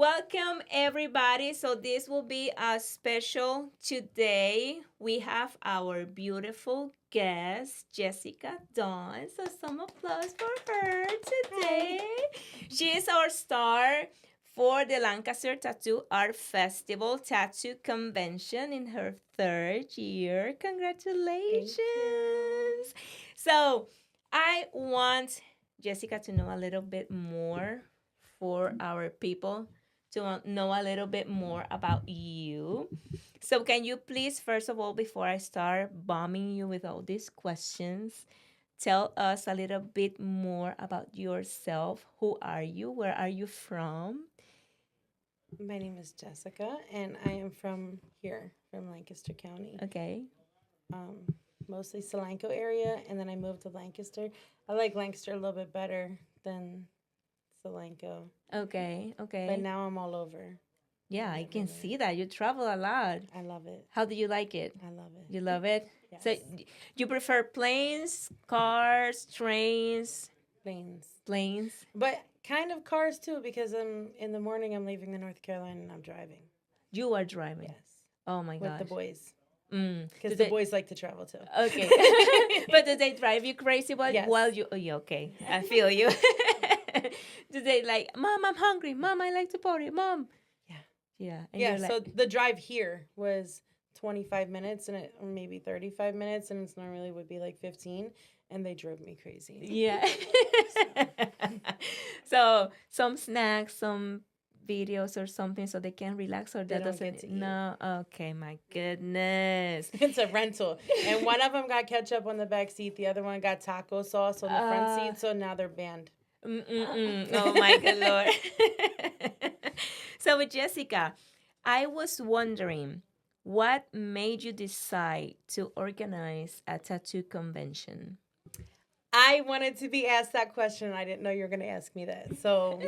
Welcome, everybody. So, this will be a special today. We have our beautiful guest, Jessica Dawn. So, some applause for her today. She is our star for the Lancaster Tattoo Art Festival Tattoo Convention in her third year. Congratulations. So, I want Jessica to know a little bit more for our people to know a little bit more about you. So, can you please, first of all, before I start bombing you with all these questions, tell us a little bit more about yourself? Who are you? Where are you from? My name is Jessica, and I am from here, from Lancaster County, Okay. um, mostly Solanco area, and then I moved to Lancaster. I like Lancaster a little bit better than Solanco, Okay. but Okay. now I'm all over. Yeah, I'm I can everywhere. see that. You travel a lot. I love it. How do you like it? I love You it. love it? So, Yes. you prefer planes, cars, trains, Planes. planes? But kind of cars too, because in the morning I'm leaving to North Carolina and I'm driving. You are driving. Yes. Oh my With the gosh. boys. Mm. Because Do the they? boys like to travel too. Okay. But do they drive you crazy Yes. while you? Oh, yeah, okay. I feel you. Do they like, Mom, I'm hungry. Mom, I like to party. Mom. Yeah. Yeah. And Yeah, you're like, so the drive here was 25 minutes and or maybe 35 minutes, and it's normally would be like 15, and they drove me crazy. yeah. So some snacks, some videos or something so they can relax or They that don't get doesn't. to eat. No. Okay. My goodness. It's a rental. And one of them got ketchup on the back seat, the other one got taco sauce on the front seat, so now they're banned. Oh my good lord. So with Jessica, I was wondering what made you decide to organize a tattoo convention? I wanted to be asked that question, and I didn't know you were going to ask me that. So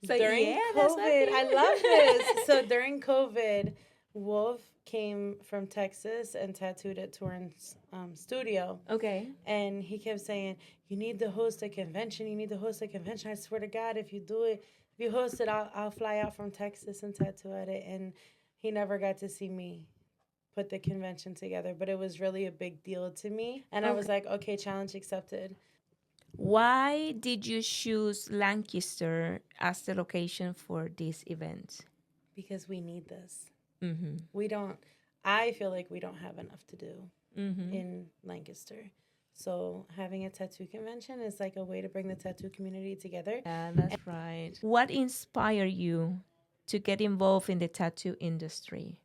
So during yeah, that's COVID, I nothing. love this. So during COVID, Wolf came from Texas and tattooed at Torrance studio. Okay. And he kept saying, "You need to host a convention. You need to host a convention. I swear to God, if you do it, if you host it, I'll fly out from Texas and tattoo at it." And he never got to see me put the convention together, but it was really a big deal to me. And I was Okay. like, okay, challenge accepted. Why did you choose Lancaster as the location for this event? Because we need this. Mm-hmm. We don't, I feel like we don't have enough to do Mm-hmm. in Lancaster. So having a tattoo convention is like a way to bring the tattoo community together. Yeah, that's right. What inspired you to get involved in the tattoo industry?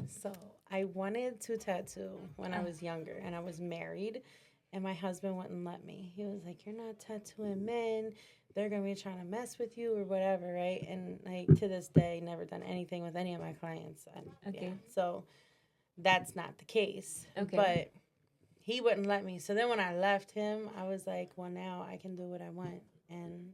So I wanted to tattoo when I was younger and I was married and my husband wouldn't let me. He was like, "You're not tattooing men. They're gonna be trying to mess with you or whatever, right?" And like to this day, never done anything with any of my clients. Okay. Yeah. So that's not the case. Okay. But he wouldn't let me. So then when I left him, I was like, well, now I can do what I want. And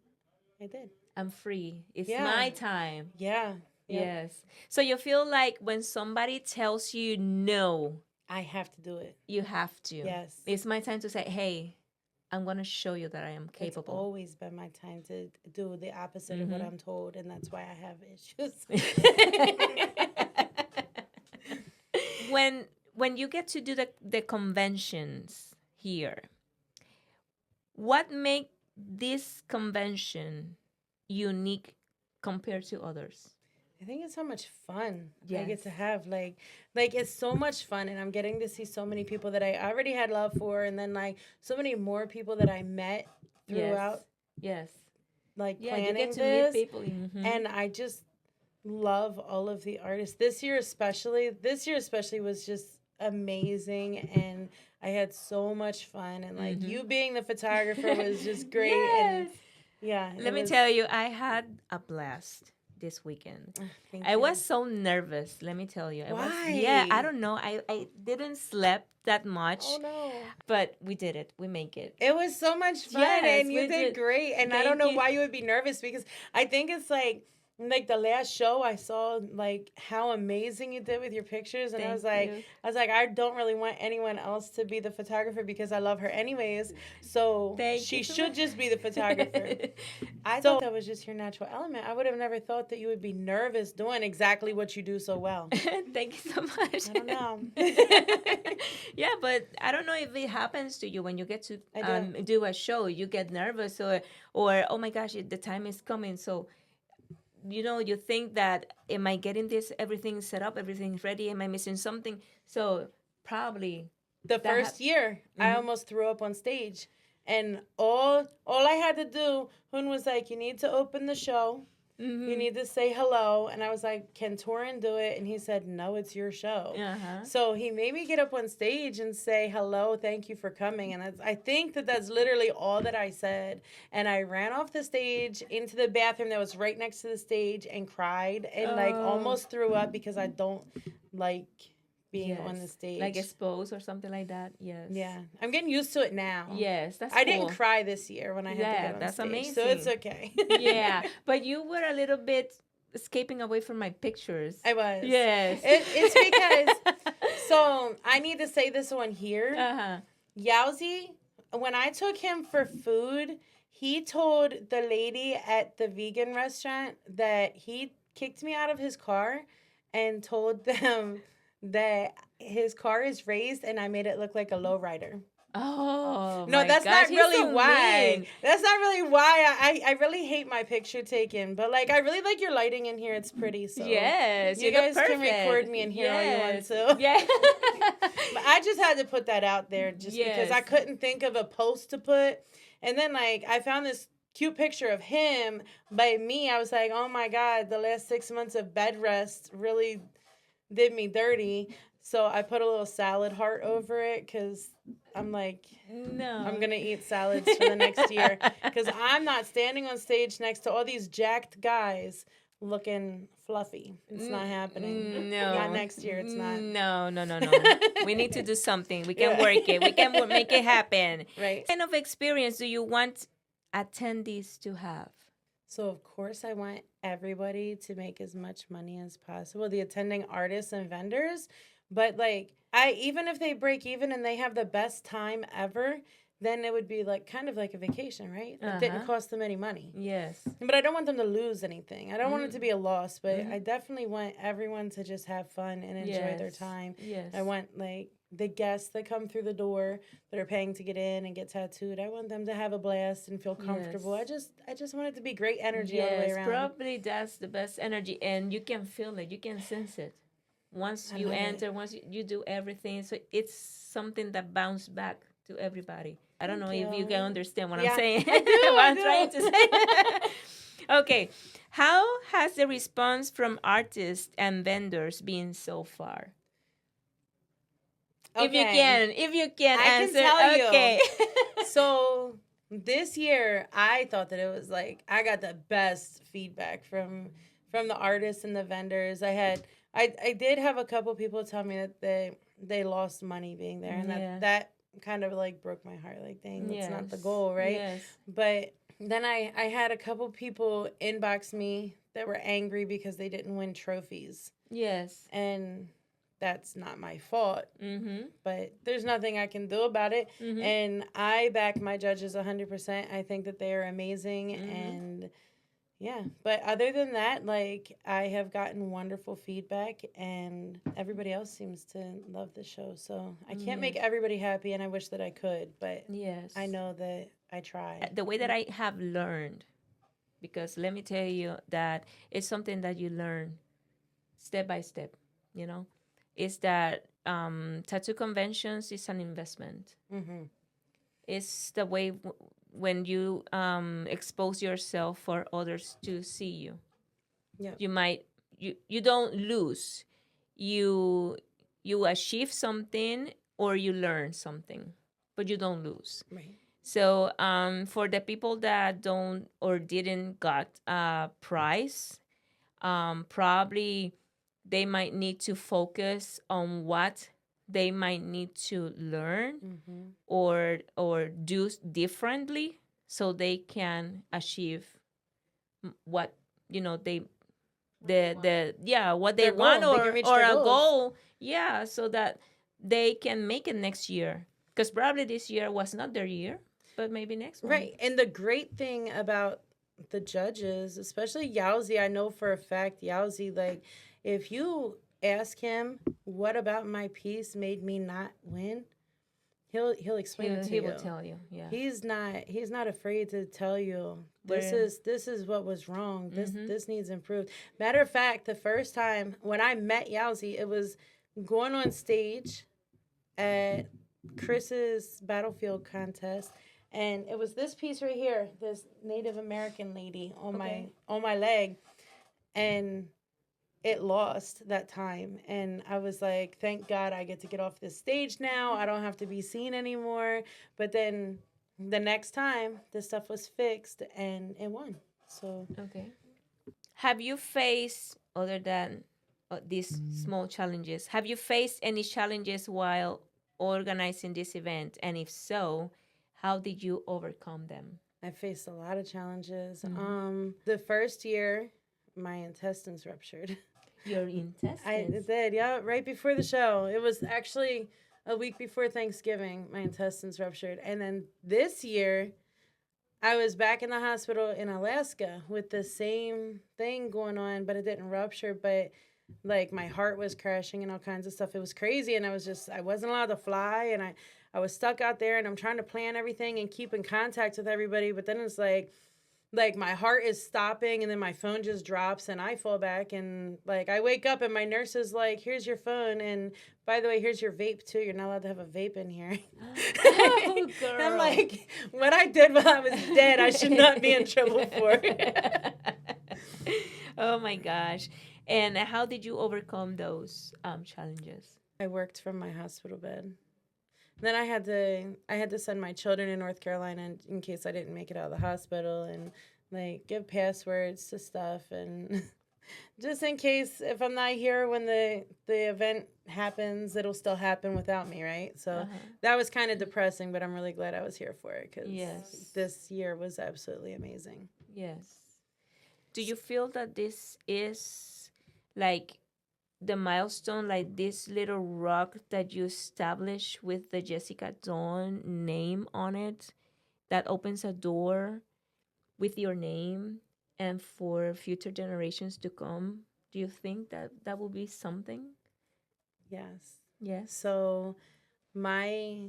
I did. I'm free. It's Yeah. my time. Yeah. Yep. Yes. So you feel like when somebody tells you no, I have to do it. you have to. Yes. It's my time to say, hey, I'm going to show you that I am It's capable. always been my time to do the opposite of what I'm told, and that's why I have issues. When you get to do the conventions here, what make this convention unique compared to others? I think it's so much fun I Yes. get to have. Like it's so much fun, and I'm getting to see so many people that I already had love for, and then like so many more people that I met throughout. Yes. Like Yeah, you planning get to this, meet people. Mm-hmm. and I just love all of the artists. This year especially was just amazing, and I had so much fun, and like you being the photographer was just great. Yes. And yeah, Let me tell you, I had a blast this weekend. thank I you. was so nervous, let me tell you. Why? Yeah, I don't know. I didn't sleep that much, Oh no. but we did it. We make it. It was so much fun, Yes, and you we did did. great. And I don't Thank know you. why you would be nervous, because I think it's like Like the last show, I saw like how amazing you did with your pictures, and Thank you. I don't really want anyone else to be the photographer because I love her anyways. So Thank you she so should much. just be the photographer. I thought that was just your natural element. I would have never thought that you would be nervous doing exactly what you do so well. Thank you so much. I don't know. Yeah, but I don't know if it happens to you when you get to I do. do a show. You get nervous, or oh my gosh, the time is coming. So you think that, am I getting this everything set up, everything ready? Am I missing something? So probably The that first year, I Mhm. almost threw up on stage, and all I had to do, Hun was like, "You need to open the show. You need to say hello." And I was like, "Can Torin do it?" And he said, "No, it's your show." Uh-huh. So he made me get up on stage and say, "Hello, thank you for coming." And I think that that's literally all that I said. And I ran off the stage into the bathroom that was right next to the stage and cried and like Oh, almost threw up because I don't like being on the yes. Like stage. expose or something like that. Yes. Yeah, I'm getting used to it now. Yes, that's I didn't cool. cry this year when I had to Yeah, get on that's stage, so it's amazing. okay. Yeah, but you were a little bit escaping away from my pictures. I was. Yes. It's because, so I need to say this one here. Uh-huh. Yowzy, when I took him for food, he told the lady at the vegan restaurant that he kicked me out of his car and told them that his car is raised and I made it look like a lowrider. Oh No, my that's gosh, not he's really so why. mean. That's not really why. I really hate my picture taken, but like I really like your lighting in here. It's pretty. So Yes, you you look guys can record perfect. me in here all you want Yes. to. Yeah. But I just had to put that out there just because Yes. I couldn't think of a post to put. And then like I found this cute picture of him by me. I was like, oh my God, the last 6 months of bed rest really did me dirty. So I put a little salad heart over it because I'm like, I'm No. going to eat salads for the next year because I'm not standing on stage next to all these jacked guys looking fluffy. It's not happening. Not No. next year. It's not. No, no, no, no. We need to do something. We can Yeah. work it. We can make it happen. Right. What kind of experience do you want attendees to have? So, of course, I want everybody to make as much money as possible, the attending artists and vendors. But, like, even if they break even and they have the best time ever, then it would be like kind of like a vacation, right? It didn't Uh-huh. cost them any money. Yes. But I don't want them to lose anything. I don't want it to be a loss, but Mhm. I definitely want everyone to just have fun and enjoy their Yes. time. Yes. I want like the guests that come through the door that are paying to get in and get tattooed. I want them to have a blast and feel comfortable. Yes. I just want it to be great energy all the way Yes, around. probably that's the best energy, and you can feel it. You can sense it. Once I you love enter, it. once you do everything, so it's something that bounces back to everybody. I don't know Thank if you you. can understand what I'm Yeah, saying. I do. What I I'm trying to do. say. Okay, how has the response from artists and vendors been so far? Okay. If you can I can answer, tell you. okay. So this year, I thought that it was like I got the best feedback from the artists and the vendors. I did have a couple people tell me that they lost money being there, and Yeah. that kind of like broke my heart. Like, dang, that's not the Yes. goal, right? Yes. But then I had a couple people inbox me that were angry because they didn't win trophies, Yes. and that's not my fault, Mm-hmm. but there's nothing I can do about it. Mm-hmm. And I back my judges 100%. I think that they are amazing. And yeah, but other than that, like I have gotten wonderful feedback, and everybody else seems to love the show. So I can't make everybody happy, and I wish that I could, but Yes. I know that I try. The way that I have learned, because let me tell you that it's something that you learn step by step, you know, is that tattoo conventions is an investment. Mm-hmm. It's the way when you expose yourself for others to see you. Yeah. You don't lose. You achieve something or you learn something, but you don't lose. Right. So for the people that don't or didn't got a prize, probably they might need to focus on what they might need to learn or do differently so they can achieve what they what they Their want, goal. They can reach or their a goals. goal, so that they can make it next year, because probably this year was not their year, but maybe next one. Right. And the great thing about the judges, especially Yowzi, I know for a fact, Yowzi, like, if you ask him, what about my piece made me not win? He'll explain it to He you. will tell you. Yeah. He's not afraid to tell you Where- this is what was wrong. Mhm. This needs improved. Matter of fact, the first time when I met Yowzi, it was going on stage at Chris's battlefield contest, and it was this piece right here, this Native American lady Okay. on my leg, and it lost that time, and I was like, thank God I get to get off this stage now. I don't have to be seen anymore. But then the next time this stuff was fixed and it won. So Okay. Have you faced, other than these small challenges, have you faced any challenges while organizing this event? And if so, how did you overcome them? I faced a lot of challenges. Mhm. The first year my intestines ruptured. Your I intestines. did, yeah, right before the show. It was actually a week before Thanksgiving. My intestines ruptured, and then this year, I was back in the hospital in Alaska with the same thing going on, but it didn't rupture. But like my heart was crashing and all kinds of stuff. It was crazy, and I wasn't allowed to fly, and I was stuck out there, and I'm trying to plan everything and keep in contact with everybody. But then it's like my heart is stopping, and then my phone just drops and I fall back, and like I wake up and my nurse is like, here's your phone, and by the way, here's your vape too. You're not allowed to have a vape in here. Oh, girl. I'm like, what I did while I was dead, I should not be in trouble for. Oh my gosh. And how did you overcome those challenges? I worked from my hospital bed. Then I had to send my children to North Carolina in case I didn't make it out of the hospital, and like give passwords to stuff, and just in case if I'm not here when the event happens, it'll still happen without me, right? So Uh-huh. that was kind of depressing, but I'm really glad I was here for it because Yes. this year was absolutely amazing. Yes. Do you feel that this is like the milestone, like this little rock that you establish with the Jessica Dawn name on it, that opens a door with your name and for future generations to come? Do you think that that will be something? Yes. Yes. So my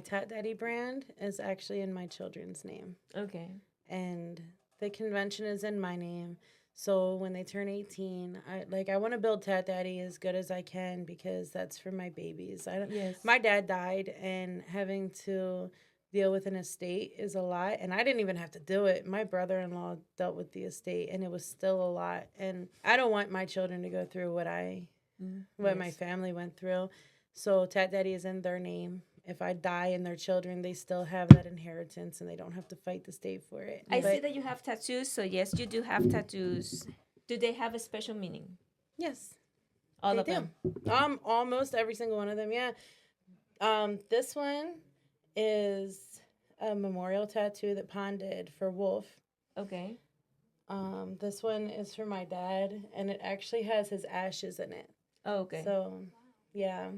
Tat Daddy brand is actually in my children's name, Okay. and the convention is in my name. So when they turn 18, I want to build Tat Daddy as good as I can because that's for my babies. Yes. My dad died, and having to deal with an estate is a lot, and I didn't even have to do it. My brother-in-law dealt with the estate, and it was still a lot. And I don't want my children to go through what my Yes. family went through. So Tat Daddy is in their name. If I die and their children, they still have that inheritance and they don't have to fight the state for it. I see But that you have tattoos, so yes, you do have tattoos. Do they have a special meaning? yes, All they of do. them. Almost every single one of them, yeah. This one is a memorial tattoo that Pond did for Wolf. Okay. This one is for my dad, and it actually has his ashes in it. Oh, okay. So, yeah.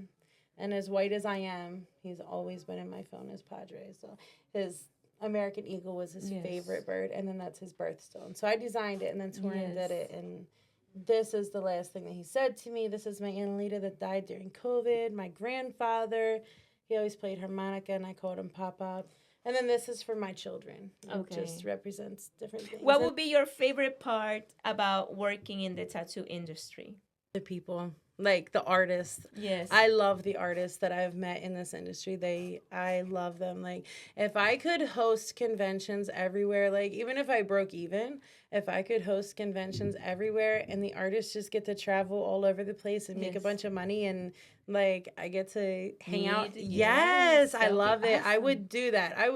And as white as I am, he's always been in my phone as Padre. So his American Eagle was his Yes. favorite bird, and then that's his birthstone. So I designed it, and then Torin Yes. did it. And this is the last thing that he said to me. This is my Aunt Alita that died during COVID. My grandfather, he always played harmonica, and I called him Pop-Up. And then this is for my children. Okay. It just represents different things. What would be your favorite part about working in the tattoo industry? The people, like the artists. Yes. I love the artists that I've met in this industry. I love them. Like, if I could host conventions everywhere, like even if I broke even, if I could host conventions everywhere and the artists just get to travel all over the place and make a Yes. bunch of money, and like I get to hang out. Meet, Yes, I that would be love it. I awesome. would do that. I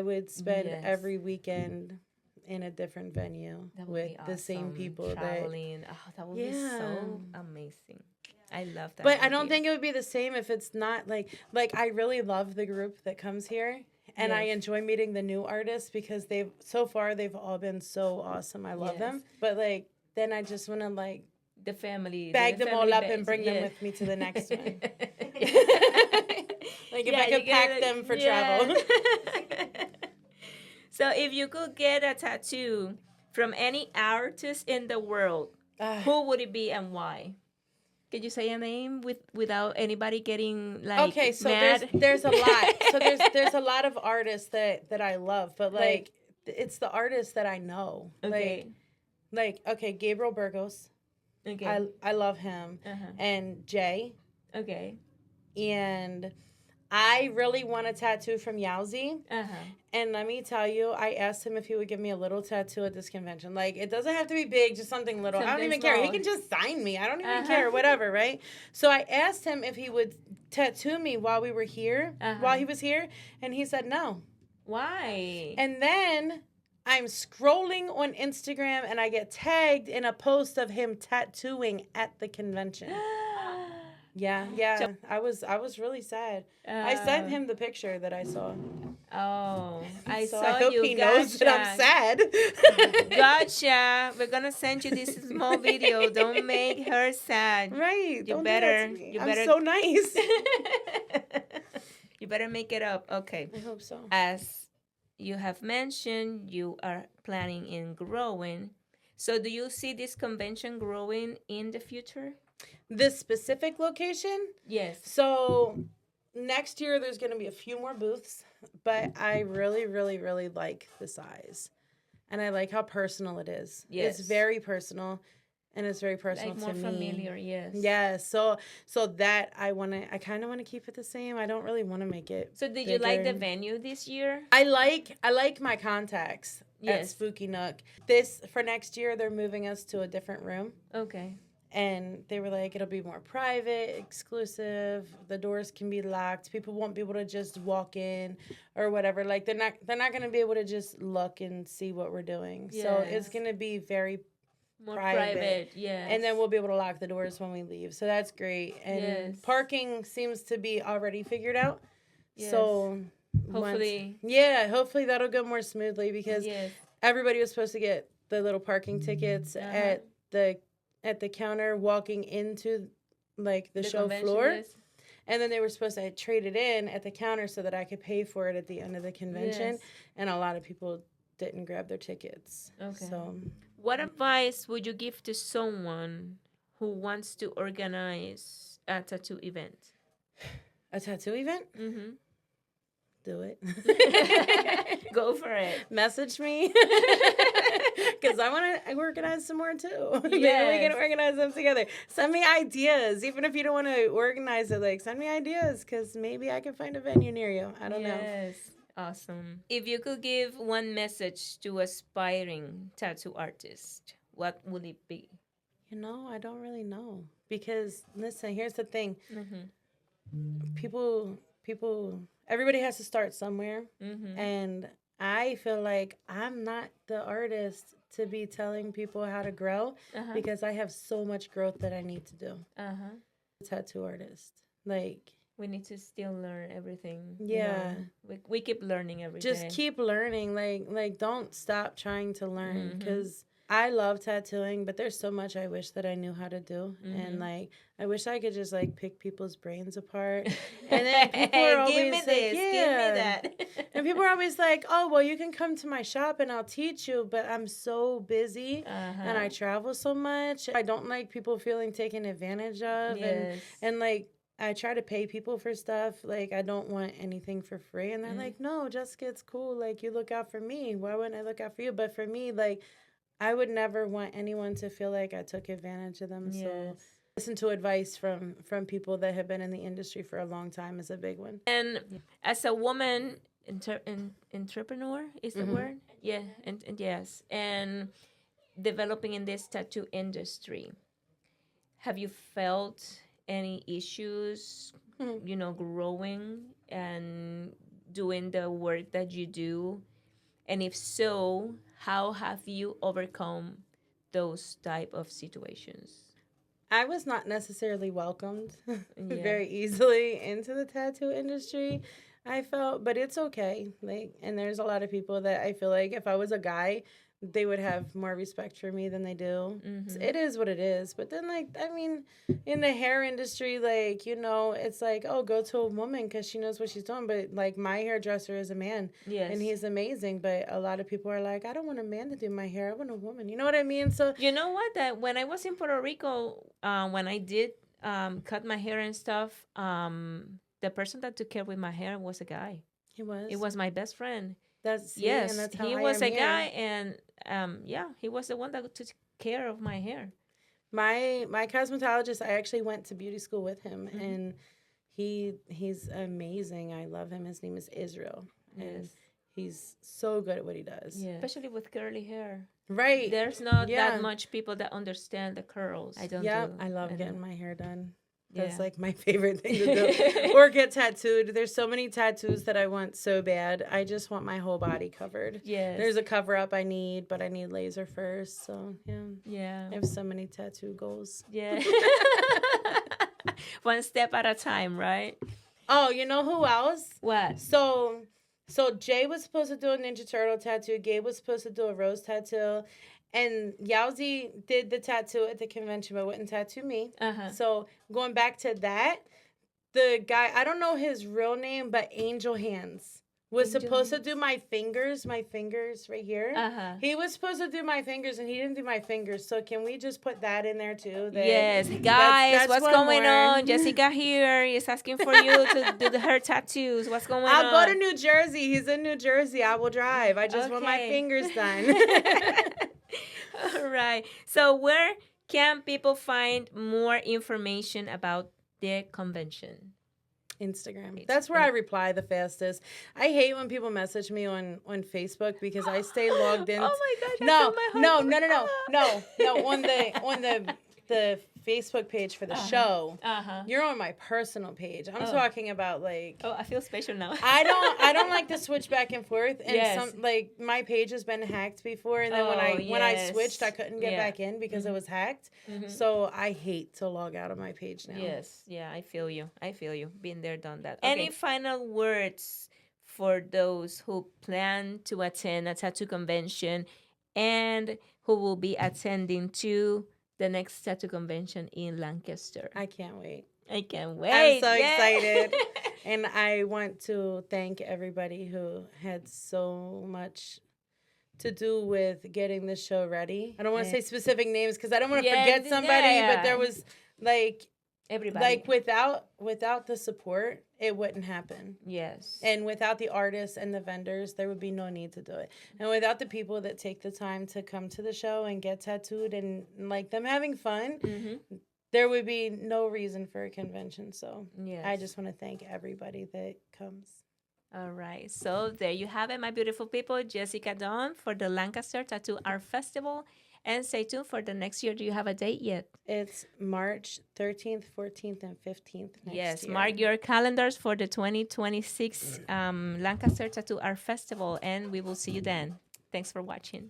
would spend Yes. every weekend in a different venue That would with be the same awesome. people that. Traveling. Oh, that would be so Yeah. amazing. I love that. But I don't idea. think it would be the same if it's not like I really love the group that comes here, And I Yes. enjoy meeting the new artists because they've all been so awesome. I love Yes. them. But like then I just want to like The family, bag the them all family up and base. bring them Yeah. with me to the next one. Like if Yeah, I you could pack get them for yeah. travel. So if you could get a tattoo from any artist in the world, Ah, who would it be and why? Can you say a name without anybody getting like okay, so mad? there's a lot. So there's a lot of artists that I love, but like it's the artists that I know. Okay. Like okay, Gabriel Burgos. Okay. I love him. Uh-huh. And Jay. Okay. And I really want a tattoo from Yowzy. Uh-huh. And let me tell you, I asked him if he would give me a little tattoo at this convention. Like, it doesn't have to be big, just something little. I don't Something even care. He small. can just sign me. I don't even Uh-huh. care, whatever, right? So I asked him if he would tattoo me while we were here, while he was here, and he said no. Why? And then I'm scrolling on Instagram and I get tagged in a post of him tattooing at the convention. Yeah. I was really sad. I sent him the picture that I saw. Oh, I So saw I hope you. he knows that I'm sad. Gotcha. We're gonna send you this small video. Don't make her sad. Right. You Don't better. do that to me. You I'm better. so nice. You better make it up. Okay. I hope so. As you have mentioned, you are planning in growing. So, do you see this convention growing in the future? This specific location? Yes. So next year there's going to be a few more booths, but I really, really, really like the size. And I like how personal it is. Yes. It's very personal. And it's very personal Like to more me. familiar, yes. Yeah, so that I kind of want to keep it the same. I don't really want to make it. So did you like the bigger. venue this year? I like my contacts at Yes. Spooky Nook. This for next year they're moving us to a different room. Okay. And they were like, it'll be more private, exclusive. The doors can be locked. People won't be able to just walk in or whatever. Like they're not going to be able to just look and see what we're doing. Yes. So it's going to be very More private. private, yes. And then we'll be able to lock the doors when we leave. So that's great. And Yes. parking seems to be already figured out. Yes. So Hopefully. hopefully that'll go more smoothly because Yes. everybody was supposed to get the little parking tickets at the counter walking into like the show convention, floor. yes. And then they were supposed to trade it in at the counter so that I could pay for it at the end of the convention. Yes. And a lot of people didn't grab their tickets. Okay. So What advice would you give to someone who wants to organize a tattoo event? a tattoo event? Mm-hmm. Do it. Go for it. Message me. Because I want to organize some more too. Maybe we Yes. can organize them together. Send me ideas. Even if you don't want to organize it, like send me ideas because maybe I can find a venue near you. I don't know. Yes. Awesome. If you could give one message to aspiring tattoo artists, what would it be? You know, I don't really know. Because listen, here's the thing. Mm-hmm. Everybody has to start somewhere. Mm-hmm. And I feel like I'm not the artist to be telling people how to grow Uh-huh. because I have so much growth that I need to do. Uh-huh. Tattoo artist. Like, We need to still learn everything. Yeah. We keep learning every day. just keep learning. Like don't stop trying to learn Mhm. because I love tattooing, but there's so much I wish that I knew how to do. Mhm. And like I wish I could just like pick people's brains apart. And then people are always give me like, this, give me yeah. that. And people are always like, "Oh, well, you can come to my shop and I'll teach you," but I'm so busy Uh-huh. and I travel so much. I don't like people feeling taken advantage of Yes. and like I try to pay people for stuff. Like, I don't want anything for free. And they're Mm. like, no, Jessica, it's cool. Like, you look out for me. Why wouldn't I look out for you? But for me, like, I would never want anyone to feel like I took advantage of them. So Yes. listen to advice from people that have been in the industry for a long time is a big one. And as a woman entrepreneur is the Mhm. word? Yeah, and yes. And developing in this tattoo industry, have you felt any issues, Mhm. growing and doing the work that you do? And if so, how have you overcome those type of situations? I was not necessarily welcomed Yeah. very easily into the tattoo industry. I felt, but it's okay. Like, and there's a lot of people that I feel like if I was a guy, they would have more respect for me than they do. Mm-hmm. It is what it is. But then, like, I mean, in the hair industry, like, it's like, oh, go to a woman because she knows what she's doing. But, like, my hairdresser is a man and Yes. he's amazing. But a lot of people are like, I don't want a man to do my hair. I want a woman. You know what I mean? So, You know what? That when I was in Puerto Rico, when I did cut my hair and stuff, the person that took care with my hair was a guy. he was. It was my best friend. That's, see, and Yes, that's how he I was am a here. guy, and yeah, he was the one that took care of my hair. My cosmetologist, I actually went to beauty school with him, Mm-hmm. and he's amazing. I love him. His name is Israel, and Yes. he's so good at what he does. Yeah. Especially with curly hair. Right. There's not Yeah. that much people that understand the curls. I don't Yeah, do. I love know. getting my hair done. That's Yeah. like my favorite thing to do. Or get tattooed. There's so many tattoos that I want so bad. I just want my whole body covered. Yes. There's a cover up I need, but I need laser first. So yeah. Yeah. I have so many tattoo goals. Yeah. One step at a time, right? Oh, you know who else? What? So Jay was supposed to do a Ninja Turtle tattoo. Gabe was supposed to do a rose tattoo. And Yowzy did the tattoo at the convention, but wouldn't tattoo me. Uh-huh. So going back to that, the guy, I don't know his real name, but Angel Hands was Angel supposed Hands? to do my fingers right here. Uh-huh. He was supposed to do my fingers, and he didn't do my fingers. So can we just put that in there too? That Yes, guys, that's what's one going more. on? Jessica here is asking for you to do her tattoos. What's going on? I'll go to New Jersey. He's in New Jersey. I will drive. I just want my Okay. fingers done. All right. So where can people find more information about the convention? Instagram. That's where I reply the fastest. I hate when people message me on Facebook because I stay logged in. Oh my gosh! I No, feel my no, heart no, no, no, go. no. On the Facebook page for the show. Uh-huh. You're on my personal page. I'm Oh. talking about like. Oh, I feel special now. I don't like to switch back and forth, and Yes. some like my page has been hacked before, and then when I yes. switched, I couldn't get Yeah. back in because it was hacked. Mhm. So I hate to log out of my page now. Yes, yeah, I feel you. I feel you. Been there, done that. Okay. Any final words for those who plan to attend a tattoo convention and who will be attending to the next tattoo convention in Lancaster? I can't wait. I can't wait. I'm so Yeah. excited. And I want to thank everybody who had so much to do with getting the show ready. I don't want to say specific names because I don't want to forget somebody, but there was like everybody. Like without the support, it wouldn't happen. Yes. And without the artists and the vendors, there would be no need to do it. And without the people that take the time to come to the show and get tattooed and like them having fun, there would be no reason for a convention. So Yes. I just want to thank everybody that comes. All right. So there you have it, my beautiful people. Jessica Dawn for the Lancaster Tattoo Art Festival. And stay tuned for the next year. Do you have a date yet? It's March 13th, 14th, and 15th next Yes, year. mark your calendars for the 2026 Lancaster Tattoo Art Festival, and we will see you then. Thanks for watching.